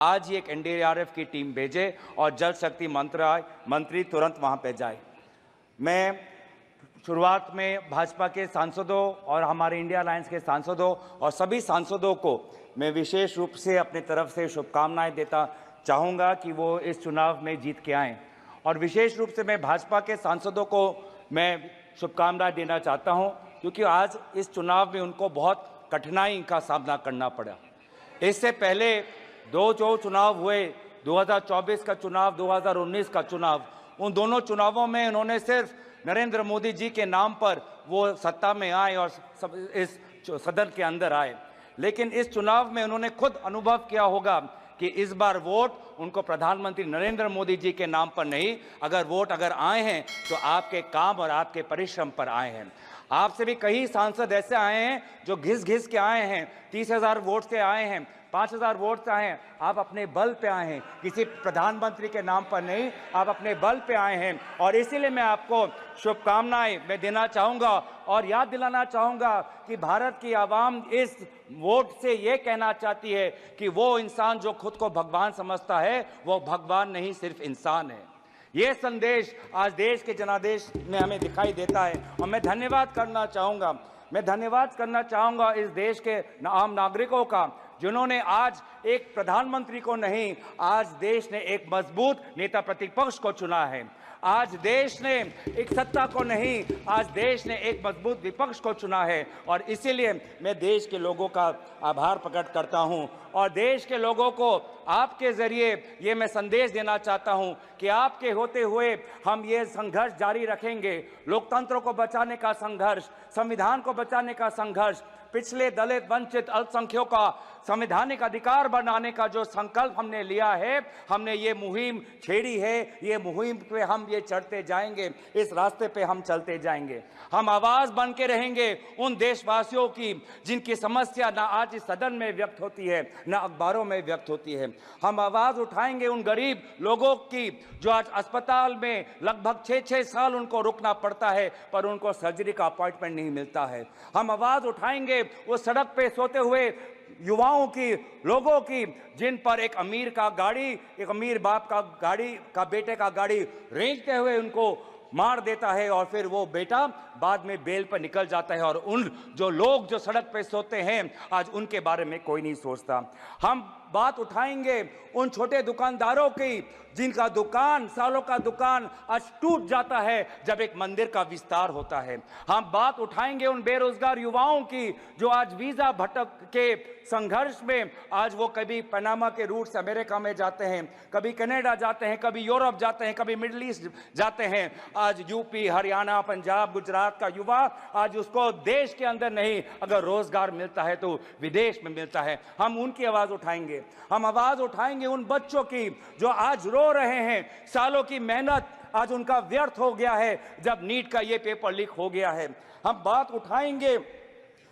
आज ही एक एनडीआरएफ की टीम भेजे और जल शक्ति मंत्री तुरंत वहां पे जाए। मैं शुरुआत में भाजपा के सांसदों और हमारे इंडिया अलायंस के सांसदों और सभी सांसदों को मैं विशेष रूप से अपनी तरफ से शुभकामनाएं देता चाहूँगा कि वो इस चुनाव में जीत के आएँ। और विशेष रूप से मैं भाजपा के सांसदों को मैं शुभकामनाएं देना चाहता हूं, क्योंकि आज इस चुनाव में उनको बहुत कठिनाई का सामना करना पड़ा। इससे पहले दो जो चुनाव हुए, 2024 का चुनाव, 2019 का चुनाव, उन दोनों चुनावों में उन्होंने सिर्फ नरेंद्र मोदी जी के नाम पर वो सत्ता में आए और इस सदन के अंदर आए। लेकिन इस चुनाव में उन्होंने खुद अनुभव किया होगा कि इस बार वोट उनको प्रधानमंत्री नरेंद्र मोदी जी के नाम पर नहीं, अगर आए हैं तो आपके काम और आपके परिश्रम पर आए हैं। आपसे भी कई सांसद ऐसे आए हैं जो घिस के आए हैं, 30,000 वोट से आए हैं, 5,000 वोट से आए हैं। आप अपने बल पे आए हैं, किसी प्रधानमंत्री के नाम पर नहीं, आप अपने बल पे आए हैं। और इसीलिए मैं आपको शुभकामनाएं मैं देना चाहूँगा और याद दिलाना चाहूँगा कि भारत की आवाम इस वोट से ये कहना चाहती है कि वो इंसान जो खुद को भगवान समझता है वो भगवान नहीं, सिर्फ इंसान है। ये संदेश आज देश के जनादेश में हमें दिखाई देता है और मैं धन्यवाद करना चाहूँगा इस देश के आम नागरिकों का, जिन्होंने आज एक प्रधानमंत्री को नहीं, आज देश ने एक मजबूत नेता प्रतिपक्ष को चुना है। आज देश ने एक सत्ता को नहीं, आज देश ने एक मजबूत विपक्ष को चुना है। और इसीलिए मैं देश के लोगों का आभार प्रकट करता हूं और देश के लोगों को आपके जरिए ये मैं संदेश देना चाहता हूं कि आपके होते हुए हम ये संघर्ष जारी रखेंगे। लोकतंत्र को बचाने का संघर्ष, संविधान को बचाने का संघर्ष, पिछले दलित वंचित अल्पसंख्यकों का संवैधानिक अधिकार बनाने का जो संकल्प हमने लिया है, हमने ये मुहिम छेड़ी है, ये मुहिम पे हम ये चढ़ते जाएंगे, इस रास्ते पे हम चलते जाएंगे। हम आवाज़ बन के रहेंगे उन देशवासियों की जिनकी समस्या ना आज इस सदन में व्यक्त होती है, ना अखबारों में व्यक्त होती है। हम आवाज़ उठाएंगे उन गरीब लोगों की जो आज अस्पताल में लगभग 6-6 साल उनको रुकना पड़ता है पर उनको सर्जरी का अपॉइंटमेंट नहीं मिलता है। हम आवाज़ उठाएंगे वो सड़क पे सोते हुए युवाओं की, लोगों की, जिन पर एक अमीर बाप का गाड़ी का बेटे का गाड़ी रेंगते हुए उनको मार देता है और फिर वो बेटा बाद में बेल पर निकल जाता है और उन जो लोग जो सड़क पे सोते हैं आज उनके बारे में कोई नहीं सोचता। हम बात उठाएंगे उन छोटे दुकानदारों की जिनका दुकान, सालों का दुकान आज टूट जाता है जब एक मंदिर का विस्तार होता है। हम बात उठाएंगे उन बेरोजगार युवाओं की जो आज वीजा भटक के संघर्ष में आज वो कभी पनामा के रूट से अमेरिका में जाते हैं, कभी कनाडा जाते हैं, कभी यूरोप जाते हैं, कभी मिडिल ईस्ट जाते हैं। आज यूपी, हरियाणा, पंजाब, गुजरात का युवा आज उसको देश के अंदर नहीं, अगर रोजगार मिलता है तो विदेश में मिलता है। हम उनकी आवाज उठाएंगे। हम आवाज उठाएंगे उन बच्चों की जो आज रो रहे हैं, सालों की मेहनत आज उनका व्यर्थ हो गया है जब नीट का ये पेपर लीक हो गया है। हम बात उठाएंगे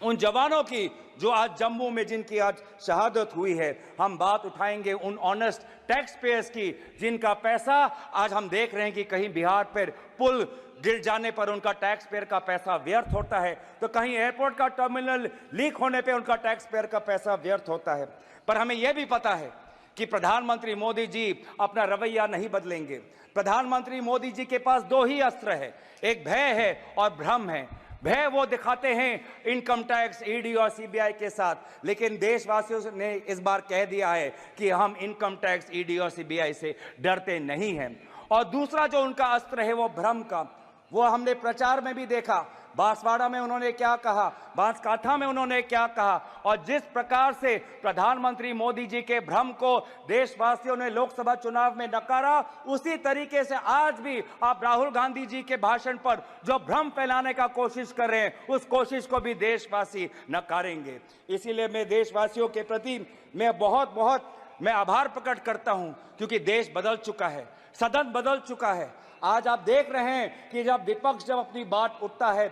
उन जवानों की जो आज जम्मू में जिनकी आज शहादत हुई है। हम बात उठाएंगे उन ऑनेस्ट टैक्स पेयर्स की जिनका पैसा आज हम देख रहे हैं कि कहीं बिहार पर पुल गिर जाने पर उनका टैक्स पेयर का पैसा व्यर्थ होता है, तो कहीं एयरपोर्ट का टर्मिनल लीक होने पे उनका टैक्स पेयर का पैसा व्यर्थ होता है। पर हमें यह भी पता है कि प्रधानमंत्री मोदी जी अपना रवैया नहीं बदलेंगे। प्रधानमंत्री मोदी जी के पास दो ही अस्त्र है, एक भय है और भ्रम है। भय वो दिखाते हैं इनकम टैक्स, ईडी और सीबीआई के साथ, लेकिन देशवासियों ने इस बार कह दिया है कि हम इनकम टैक्स, ईडी और सीबीआई से डरते नहीं हैं। और दूसरा जो उनका अस्त्र है वो भ्रम का, वो हमने प्रचार में भी देखा। बांसवाड़ा में उन्होंने क्या कहा, बांसकाठा में उन्होंने क्या कहा, और जिस प्रकार से प्रधानमंत्री मोदी जी के भ्रम को देशवासियों ने लोकसभा चुनाव में नकारा, उसी तरीके से आज भी आप राहुल गांधी जी के भाषण पर जो भ्रम फैलाने का कोशिश कर रहे हैं, उस कोशिश को भी देशवासी नकारेंगे। इसीलिए मैं देशवासियों के प्रति मैं आभार प्रकट करता हूं, क्योंकि देश बदल चुका है, सदन बदल चुका है। आज आप देख रहे हैं कि जब विपक्ष जब अपनी बात उठता है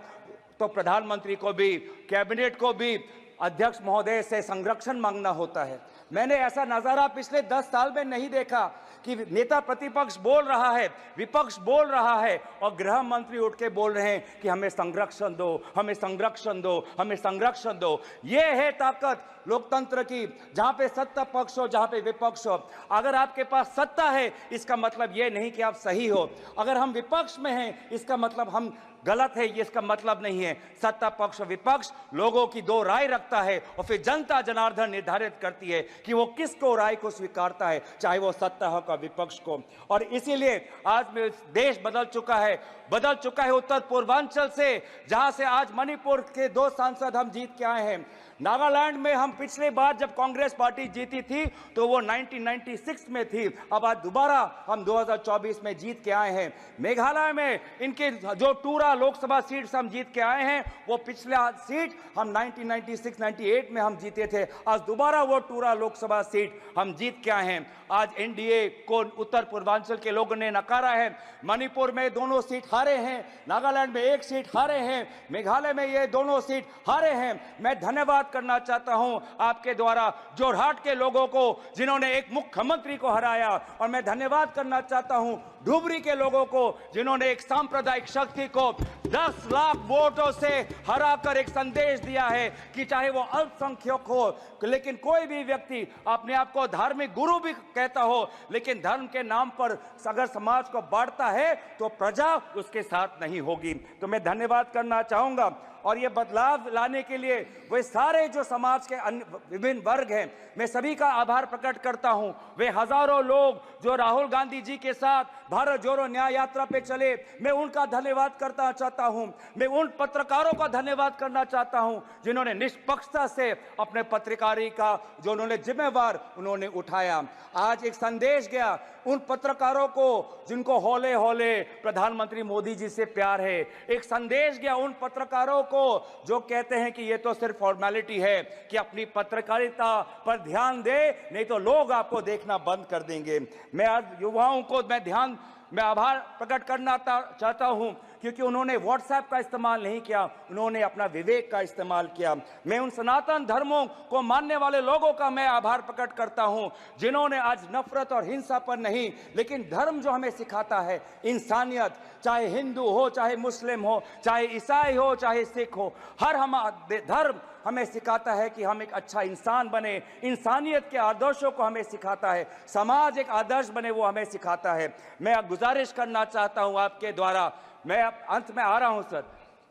तो प्रधानमंत्री को भी, कैबिनेट को भी अध्यक्ष महोदय से संरक्षण मांगना होता है। मैंने ऐसा नजारा पिछले 10 साल में नहीं देखा कि नेता प्रतिपक्ष बोल रहा है, विपक्ष बोल रहा है और गृह मंत्री उठ के बोल रहे हैं कि हमें संरक्षण दो, हमें संरक्षण दो, हमें संरक्षण दो। ये है ताकत लोकतंत्र की, जहां पे सत्ता पक्ष हो, जहां पे विपक्ष हो। अगर आपके पास सत्ता है इसका मतलब ये नहीं कि आप सही हो, अगर हम विपक्ष में हैं इसका मतलब हम गलत है, ये इसका मतलब नहीं है। सत्ता पक्ष और विपक्ष लोगों की दो राय रखता है और फिर जनता जनार्दन निर्धारित करती है कि वो किसको राय को स्वीकारता है, चाहे वो सत्ता हो का विपक्ष को। और इसीलिए आज में देश बदल चुका है उत्तर पूर्वांचल से, जहां से आज मणिपुर के 2 सांसद हम जीत के आए हैं। नागालैंड में हम पिछले बार जब कांग्रेस पार्टी जीती थी तो वो 1996 में थी, अब आज दोबारा हम 2024 में जीत के आए हैं। मेघालय में इनके जो टूरा लोकसभा सीट हम जीत के आए हैं, वो पिछला सीट हम 1996-98 में हम जीते थे, आज दोबारा वो टूरा लोकसभा सीट हम जीत के आए हैं। आज एनडीए को उत्तर पूर्वांचल के लोगों ने नकारा है। मणिपुर में दोनों सीट हारे हैं, नागालैंड में 1 सीट हारे हैं, मेघालय में ये दोनों सीट हारे हैं। मैं धन्यवाद करना चाहता हूं आपके द्वारा जोरहाट के लोगों को जिन्होंने एक मुख्यमंत्री को हराया, और मैं धन्यवाद करना चाहता हूं धुबरी के लोगों को जिन्होंने एक सांप्रदायिक शक्ति को 10 लाख वोटों से हराकर एक संदेश दिया है कि चाहे वो अल्पसंख्यक हो, लेकिन कोई भी व्यक्ति अपने आप को धार्मिक गुरु भी कहता हो, लेकिन धर्म के नाम पर अगर समाज को बांटता है तो प्रजा उसके साथ नहीं होगी। तो मैं धन्यवाद करना चाहूंगा। और ये बदलाव लाने के लिए वे सारे जो समाज के विभिन्न वर्ग हैं, मैं सभी का आभार प्रकट करता हूं। वे हजारों लोग जो राहुल गांधी जी के साथ भारत जोड़ो न्याय यात्रा पे चले, मैं उनका धन्यवाद करना चाहता हूं। मैं उन पत्रकारों का धन्यवाद करना चाहता हूं जिन्होंने निष्पक्षता से अपने पत्रकारी का जो उन्होंने जिम्मेवार उन्होंने उठाया। आज एक संदेश गया उन पत्रकारों को जिनको हौले हौले प्रधानमंत्री मोदी जी से प्यार है। एक संदेश गया उन पत्रकारों को जो कहते हैं कि ये तो सिर्फ फॉर्मेलिटी है, कि अपनी पत्रकारिता पर ध्यान दे, नहीं तो लोग आपको देखना बंद कर देंगे। मैं आज युवाओं को मैं आभार प्रकट करना चाहता हूं क्योंकि उन्होंने व्हाट्सएप का इस्तेमाल नहीं किया, उन्होंने अपना विवेक का इस्तेमाल किया। मैं उन सनातन धर्मों को मानने वाले लोगों का मैं आभार प्रकट करता हूं जिन्होंने आज नफरत और हिंसा पर नहीं, लेकिन धर्म जो हमें सिखाता है इंसानियत, चाहे हिंदू हो, चाहे मुस्लिम हो, चाहे ईसाई हो, चाहे सिख हो, हर धर्म हमें सिखाता है कि हम एक अच्छा इंसान बने, इंसानियत के आदर्शों को हमें सिखाता है, समाज एक आदर्श बने वो हमें सिखाता है। मैं गुजारिश करना चाहता हूं आपके द्वारा, मैं अंत में आ रहा हूं सर,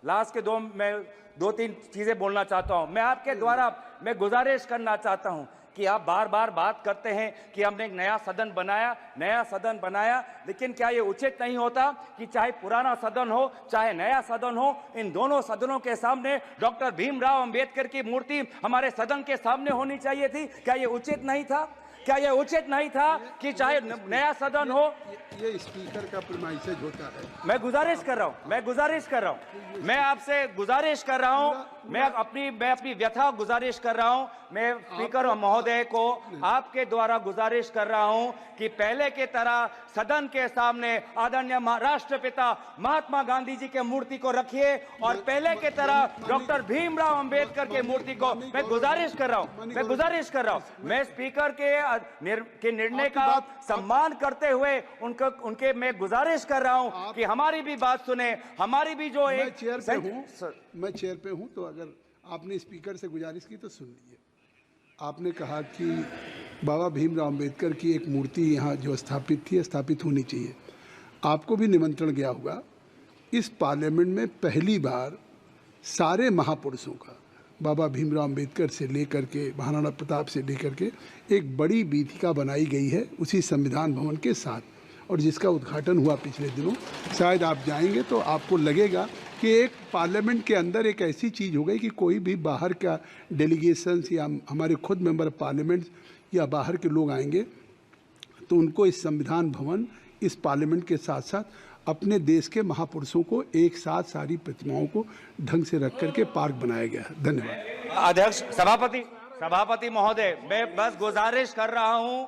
लास्ट के मैं 2-3 चीजें बोलना चाहता हूं। मैं आपके द्वारा मैं गुजारिश करना चाहता हूं कि आप बार बार बात करते हैं कि हमने एक नया सदन बनाया, लेकिन क्या ये उचित नहीं होता कि चाहे पुराना सदन हो चाहे नया सदन हो, इन दोनों सदनों के सामने डॉक्टर भीमराव अंबेडकर की मूर्ति हमारे सदन के सामने होनी चाहिए थी? क्या ये उचित नहीं था? क्या यह उचित नहीं था कि चाहे नया सदन हो? ये स्पीकर का प्रीमाइसेज होता है। मैं गुजारिश कर रहा हूं, मैं आपसे गुजारिश कर रहा हूं, मैं अपनी व्यथा गुजारिश कर रहा हूं। मैं स्पीकर महोदय को आपके द्वारा गुजारिश कर रहा हूं कि पहले के तरह सदन के सामने आदरणीय राष्ट्रपिता महात्मा गांधी जी के मूर्ति को रखिए और पहले के तरह डॉक्टर भीमराव अंबेडकर के मूर्ति को मैं गुजारिश कर रहा हूं। मैं स्पीकर के निर्णय का सम्मान करते हुए उनके मैं गुजारिश कर रहा हूं कि हमारी भी बात सुने, हमारी भी जो मैं चेयर पे हूं तो अगर आपने स्पीकर से गुजारिश की तो सुन लीजिए। आपने कहा कि बाबा भीमराव अंबेडकर की एक मूर्ति यहाँ जो स्थापित होनी चाहिए। आपको भी निमंत्रण गया होगा। इस पार्लियामेंट में पहली बार सारे महापुरुषों का, बाबा भीमराव अंबेडकर से लेकर के महाराणा प्रताप से लेकर के एक बड़ी वीथिका बनाई गई है उसी संविधान भवन के साथ, और जिसका उद्घाटन हुआ पिछले दिनों। शायद आप जाएंगे तो आपको लगेगा कि एक पार्लियामेंट के अंदर एक ऐसी चीज़ हो गई कि कोई भी बाहर का डेलीगेशंस या हमारे खुद मेंबर ऑफ पार्लियामेंट या बाहर के लोग आएंगे तो उनको इस संविधान भवन, इस पार्लियामेंट के साथ साथ अपने देश के महापुरुषों को एक साथ सारी प्रतिमाओं को ढंग से रख करके पार्क बनाया गया है। धन्यवाद। अध्यक्ष सभापति महोदय, मैं बस गुजारिश कर रहा हूं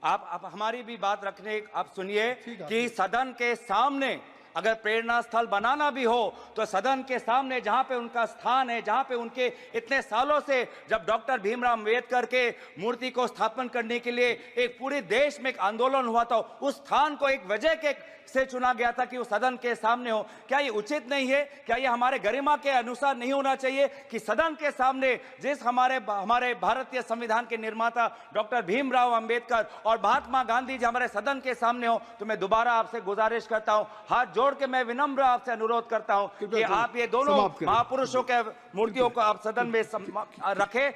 आप हमारी भी बात रखने, आप सुनिए कि सदन के सामने अगर प्रेरणा स्थल बनाना भी हो तो सदन के सामने जहां पे उनका स्थान है, जहां पे उनके इतने सालों से जब डॉक्टर भीमराव अंबेडकर के मूर्ति को स्थापन करने के लिए एक पूरे देश में एक आंदोलन हुआ था, उस स्थान को एक वजह के से चुना गया था कि वो सदन के सामने हो। क्या ये उचित नहीं है? क्या ये हमारे गरिमा के अनुसार नहीं होना चाहिए कि सदन के सामने जिस हमारे भारतीय संविधान के निर्माता डॉक्टर भीमराव अंबेडकर और महात्मा गांधी जी हमारे सदन के सामने हो? तो मैं दोबारा आपसे गुजारिश करता हूं, हाथ जोड़ के मैं विनम्र आपसे अनुरोध करता हूं कि आप ये दोनों महापुरुषों के मूर्तियों को आप सदन में रखें।